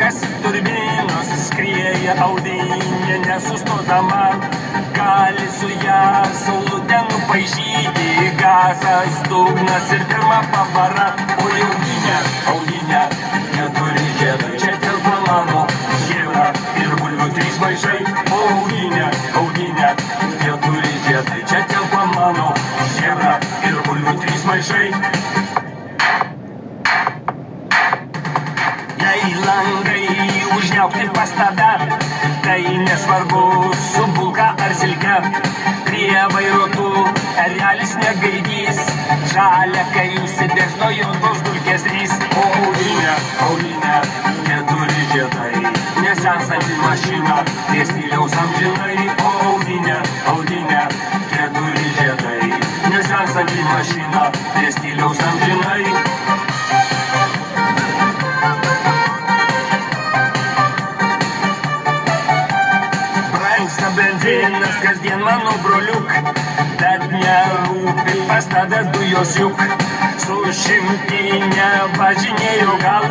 sukasi turbinos, skrieja audinė nesustodama, gali su ją saulutę nupaišyti, gazas, dugnas ir pirma pavara. O audinė, neturi žiedai, čia telpa mano chebra ir bulvių 3 maišai. O audinė, neturi žiedai, čia telpa mano chebra ir bulvių 3 maišai. Jei langai užniaukti pas tave, tai nesvarbu su bulka ar silke. Prie vairo tu erelis negaidys, žalia, kai užsidės nuo juodos dulkės rys. O audinė, neturi žiedai, nesensanti mašina, prie stiliaus amžinai. O audinė, neturi žiedai, nesensanti mašina, prie stiliaus amžinai. Benzinas kasdien mano broliuk, bet nerūpi pas tave dujos juk. Su šimtinė važinėjo gal,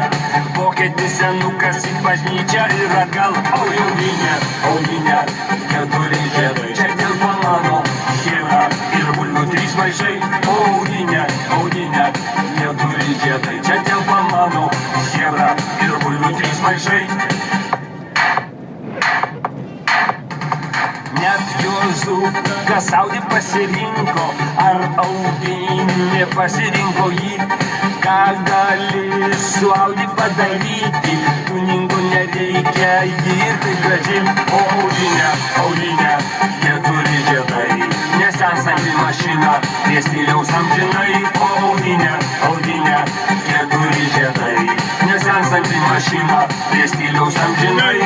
vokietis senukas į bažnyčią ir atgal. O audinė, neturi žiedai, čia telpa mano chebra ir bulvių 3 maišai. O audinė, neturi žiedai, čia telpa mano chebra ir bulvių 3 maišai. Net Juozukas Audi pasirinko, ar audinė pasirinko jį. Ką gali su Audi padaryti, tuningo nereikia jį ir tai gražiai. O audinė, neturi žiedai, nesensanti mašina, prie stiliaus amžinai. O audinė, neturi žiedai, nesensanti mašina, prie stiliaus amžinai.